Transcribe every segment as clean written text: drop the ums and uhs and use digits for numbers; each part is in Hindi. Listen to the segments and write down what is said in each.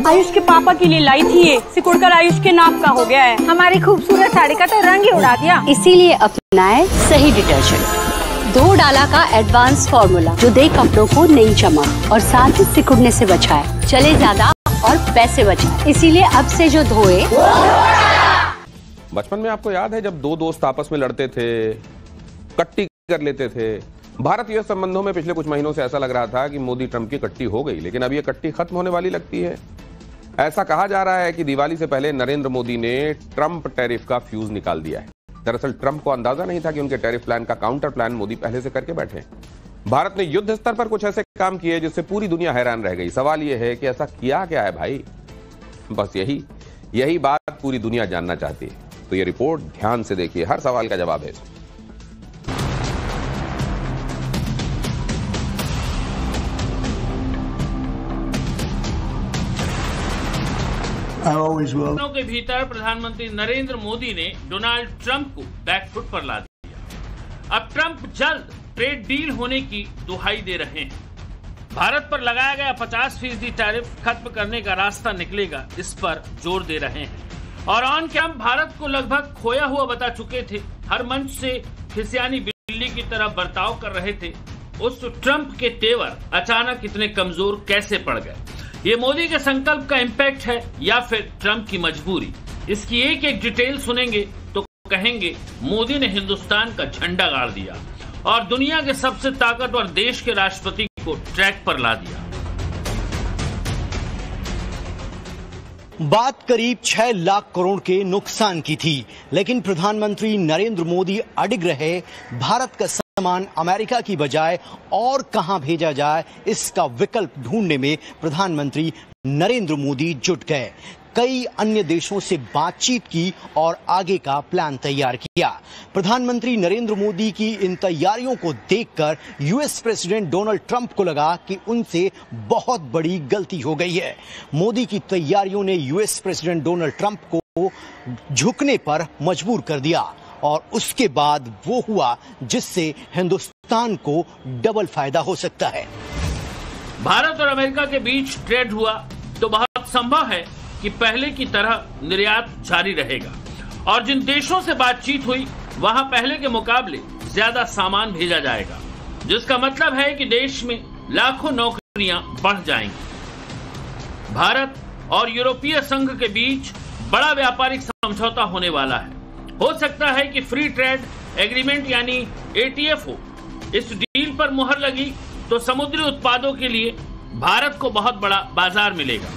आयुष के पापा के लिए लाई थी ये, सिकुड़कर आयुष के नाप का हो गया है। हमारी खूबसूरत साड़ी का तो रंग ही उड़ा दिया। इसीलिए अपनाए सही डिटर्जेंट, 2 डाला का एडवांस फॉर्मूला जो दे कपड़ों को नई चमक और साथ ही सिकुड़ने से बचाए, चले ज्यादा और पैसे बचाए। इसीलिए अब से जो धोए। बचपन में आपको याद है जब 2 दोस्त आपस में लड़ते थे, कट्टी कर लेते थे। भारत यूएस संबंधों में पिछले कुछ महीनों से ऐसा लग रहा था कि मोदी ट्रंप की कट्टी हो गई, लेकिन अब ये कट्टी खत्म होने वाली लगती है। ऐसा कहा जा रहा है कि दिवाली से पहले नरेंद्र मोदी ने ट्रंप टैरिफ का फ्यूज निकाल दिया है। दरअसल ट्रंप को अंदाजा नहीं था कि उनके टैरिफ प्लान का काउंटर प्लान मोदी पहले से करके बैठे। भारत ने युद्ध स्तर पर कुछ ऐसे काम किए जिससे पूरी दुनिया हैरान रह गई। सवाल यह है कि ऐसा किया क्या है भाई? बस यही बात पूरी दुनिया जानना चाहती है। तो ये रिपोर्ट ध्यान से देखिए, हर सवाल का जवाब है। दिनों के भीतर प्रधानमंत्री नरेंद्र मोदी ने डोनाल्ड ट्रंप को बैकफुट पर ला दिया। अब ट्रंप जल्द ट्रेड डील होने की दुहाई दे रहे हैं। भारत पर लगाया गया 50% टैरिफ खत्म करने का रास्ता निकलेगा, इस पर जोर दे रहे हैं। और ऑन कैंप भारत को लगभग खोया हुआ बता चुके थे। हर मंच से खिसियानी बिल्ली की तरह बर्ताव कर रहे थे। उस ट्रंप के तेवर अचानक इतने कमजोर कैसे पड़ गए? ये मोदी के संकल्प का इम्पैक्ट है या फिर ट्रंप की मजबूरी? इसकी एक एक डिटेल सुनेंगे तो कहेंगे मोदी ने हिंदुस्तान का झंडा गाड़ दिया और दुनिया के सबसे ताकतवर देश के राष्ट्रपति को ट्रैक पर ला दिया। बात करीब 6 लाख करोड़ के नुकसान की थी, लेकिन प्रधानमंत्री नरेंद्र मोदी अडिग रहे। भारत का सामान अमेरिका की बजाय और कहां भेजा जाए, इसका विकल्प ढूंढने में प्रधानमंत्री नरेंद्र मोदी जुट गए। कई अन्य देशों से बातचीत की और आगे का प्लान तैयार किया। प्रधानमंत्री नरेंद्र मोदी की इन तैयारियों को देखकर यूएस प्रेसिडेंट डोनाल्ड ट्रंप को लगा कि उनसे बहुत बड़ी गलती हो गई है। मोदी की तैयारियों ने यूएस प्रेसिडेंट डोनाल्ड ट्रंप को झुकने पर मजबूर कर दिया और उसके बाद वो हुआ जिससे हिंदुस्तान को डबल फायदा हो सकता है। भारत और अमेरिका के बीच ट्रेड हुआ तो बहुत संभव है कि पहले की तरह निर्यात जारी रहेगा और जिन देशों से बातचीत हुई वहां पहले के मुकाबले ज्यादा सामान भेजा जाएगा, जिसका मतलब है कि देश में लाखों नौकरियां बढ़ जाएंगी। भारत और यूरोपीय संघ के बीच बड़ा व्यापारिक समझौता होने वाला है। हो सकता है कि फ्री ट्रेड एग्रीमेंट यानी ATF हो। इस डील पर मुहर लगी तो समुद्री उत्पादों के लिए भारत को बहुत बड़ा बाजार मिलेगा।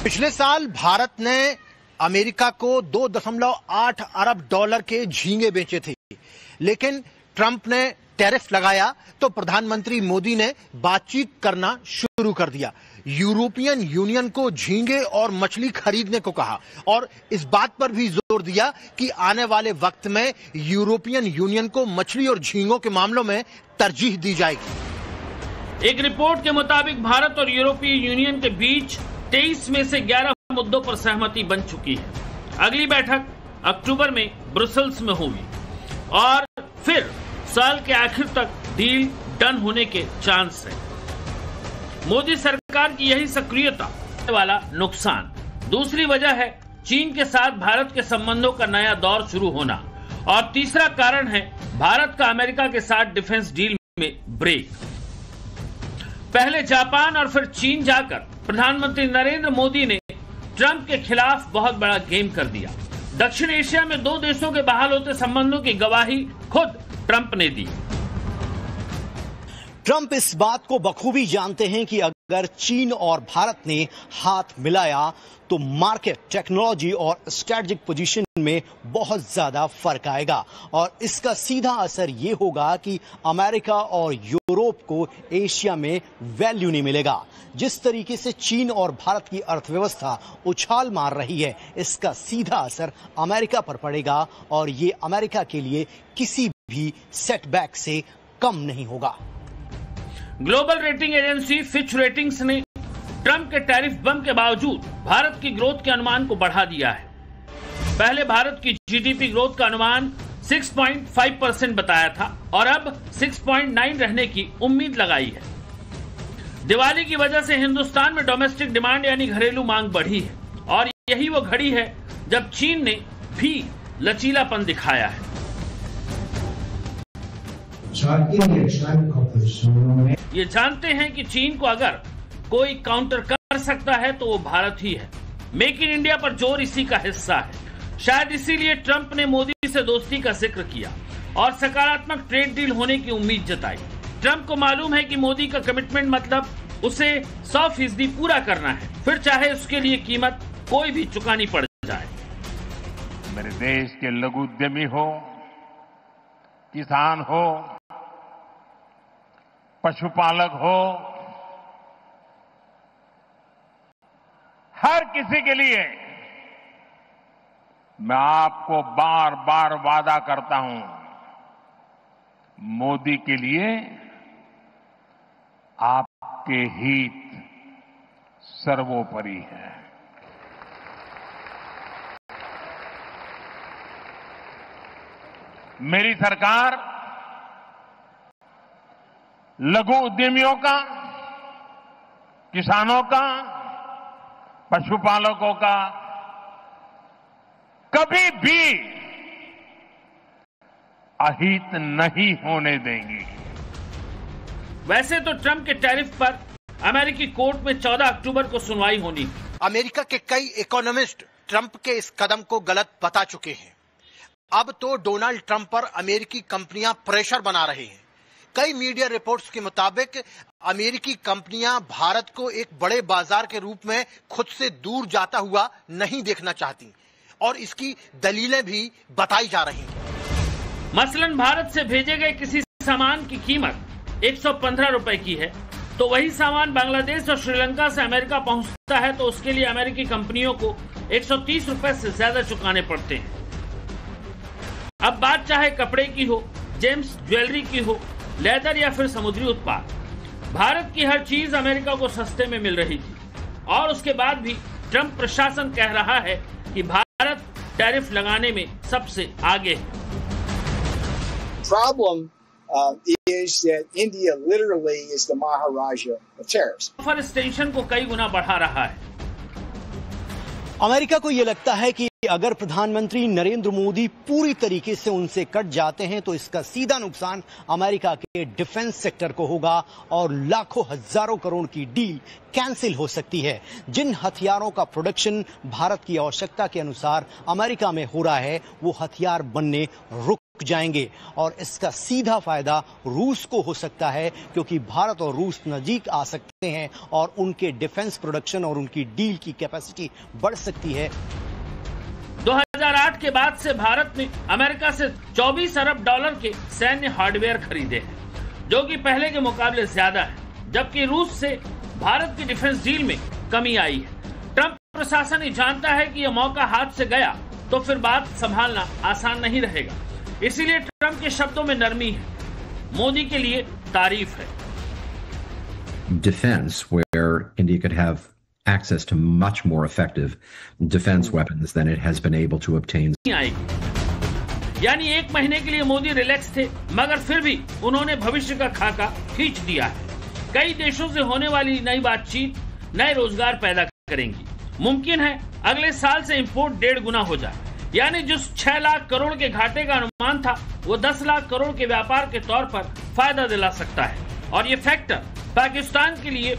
पिछले साल भारत ने अमेरिका को 2.8 अरब डॉलर के झींगे बेचे थे, लेकिन ट्रंप ने टैरिफ लगाया तो प्रधानमंत्री मोदी ने बातचीत करना शुरू कर दिया। यूरोपियन यूनियन को झींगे और मछली खरीदने को कहा और इस बात पर भी जोर दिया कि आने वाले वक्त में यूरोपियन यूनियन को मछली और झींगों के मामलों में तरजीह दी जाएगी। एक रिपोर्ट के मुताबिक भारत और यूरोपीय यूनियन के बीच 23 में से 11 मुद्दों पर सहमति बन चुकी है। अगली बैठक अक्टूबर में ब्रुसेल्स में होगी और फिर साल के आखिर तक डील डन होने के चांस है। मोदी सरकार की यही सक्रियता वाला नुकसान। दूसरी वजह है चीन के साथ भारत के संबंधों का नया दौर शुरू होना और तीसरा कारण है भारत का अमेरिका के साथ डिफेंस डील में ब्रेक। पहले जापान और फिर चीन जाकर प्रधानमंत्री नरेंद्र मोदी ने ट्रंप के खिलाफ बहुत बड़ा गेम कर दिया। दक्षिण एशिया में 2 देशों के बहाल होते संबंधों की गवाही खुद ट्रंप ने दी। ट्रंप इस बात को बखूबी जानते हैं कि अगर चीन और भारत ने हाथ मिलाया तो मार्केट, टेक्नोलॉजी और स्ट्रेटेजिक पोजीशन में बहुत ज्यादा फर्क आएगा और इसका सीधा असर ये होगा कि अमेरिका और यूरोप को एशिया में वैल्यू नहीं मिलेगा। जिस तरीके से चीन और भारत की अर्थव्यवस्था उछाल मार रही है, इसका सीधा असर अमेरिका पर पड़ेगा और ये अमेरिका के लिए किसी भी सेटबैक से कम नहीं होगा। Global rating agency Fitch ratings ने ट्रंप के टैरिफ बम के बावजूद भारत की ग्रोथ के अनुमान को बढ़ा दिया है। पहले भारत की जीडीपी ग्रोथ का अनुमान 6.5% बताया था और अब 6.9 रहने की उम्मीद लगाई है। दिवाली की वजह से हिंदुस्तान में डोमेस्टिक डिमांड यानी घरेलू मांग बढ़ी है और यही वो घड़ी है जब चीन ने भी लचीलापन दिखाया है। ये जानते हैं कि चीन को अगर कोई काउंटर कर सकता है तो वो भारत ही है। मेक इन इंडिया पर जोर इसी का हिस्सा है। शायद इसीलिए ट्रंप ने मोदी से दोस्ती का जिक्र किया और सकारात्मक ट्रेड डील होने की उम्मीद जताई। ट्रंप को मालूम है कि मोदी का कमिटमेंट मतलब उसे 100% पूरा करना है, फिर चाहे उसके लिए कीमत कोई भी चुकानी पड़ जाए। मेरे देश के लघु उद्यमी हो, किसान हो, पशुपालक हो, हर किसी के लिए मैं आपको बार बार वादा करता हूं, मोदी के लिए आपके हित सर्वोपरि है। मेरी सरकार लघु उद्यमियों का, किसानों का, पशुपालकों का कभी भी अहित नहीं होने देंगी। वैसे तो ट्रंप के टैरिफ पर अमेरिकी कोर्ट में 14 अक्टूबर को सुनवाई होनी। अमेरिका के कई इकोनॉमिस्ट ट्रंप के इस कदम को गलत बता चुके हैं। अब तो डोनाल्ड ट्रंप पर अमेरिकी कंपनियां प्रेशर बना रही हैं। कई मीडिया रिपोर्ट्स के मुताबिक अमेरिकी कंपनियां भारत को एक बड़े बाजार के रूप में खुद से दूर जाता हुआ नहीं देखना चाहती और इसकी दलीलें भी बताई जा रही हैं। मसलन भारत से भेजे गए किसी सामान की कीमत 115 रुपए की है तो वही सामान बांग्लादेश और श्रीलंका से अमेरिका पहुंचता है तो उसके लिए अमेरिकी कंपनियों को 130 रुपए से ज्यादा चुकाने पड़ते हैं। अब बात चाहे कपड़े की हो, जेम्स ज्वेलरी की हो, लेदर या फिर समुद्री उत्पाद, भारत की हर चीज अमेरिका को सस्ते में मिल रही थी और उसके बाद भी ट्रंप प्रशासन कह रहा है कि भारत टैरिफ लगाने में सबसे आगे है। Problem is that India literally is the Maharaja of tariffs. इस टेंशन को कई गुना बढ़ा रहा है। अमेरिका को यह लगता है कि अगर प्रधानमंत्री नरेंद्र मोदी पूरी तरीके से उनसे कट जाते हैं तो इसका सीधा नुकसान अमेरिका के डिफेंस सेक्टर को होगा और लाखों हजारों करोड़ की डील कैंसिल हो सकती है। जिन हथियारों का प्रोडक्शन भारत की आवश्यकता के अनुसार अमेरिका में हो रहा है वो हथियार बनने रुक जाएंगे और इसका सीधा फायदा रूस को हो सकता है क्योंकि भारत और रूस नजीक आ सकते हैं और उनके डिफेंस प्रोडक्शन और उनकी डील की कैपेसिटी बढ़ सकती है। 2008 के बाद से भारत ने अमेरिका से 24 अरब डॉलर के सैन्य हार्डवेयर खरीदे हैं जो कि पहले के मुकाबले ज्यादा है, जबकि रूस से भारत की डिफेंस डील में कमी आई है। ट्रंप प्रशासन ही जानता है कि यह मौका हाथ से गया तो फिर बात संभालना आसान नहीं रहेगा, इसीलिए ट्रंप के शब्दों में नरमी है, मोदी के लिए तारीफ है। Defense, where India could have access to much more effective defense weapons than it has been able to obtain. यानी एक महीने के लिए मोदी रिलैक्स थे, मगर फिर भी उन्होंने भविष्य का खाका खींच दिया है। कई देशों से होने वाली नई बातचीत नए रोजगार पैदा करेंगी। मुमकिन है अगले साल से इंपोर्ट 1.5 गुना हो जाए, यानी जो 6 लाख करोड़ के घाटे का अनुमान था वो 10 लाख करोड़ के व्यापार के तौर पर फायदा दिला सकता है और ये फैक्टर पाकिस्तान के लिए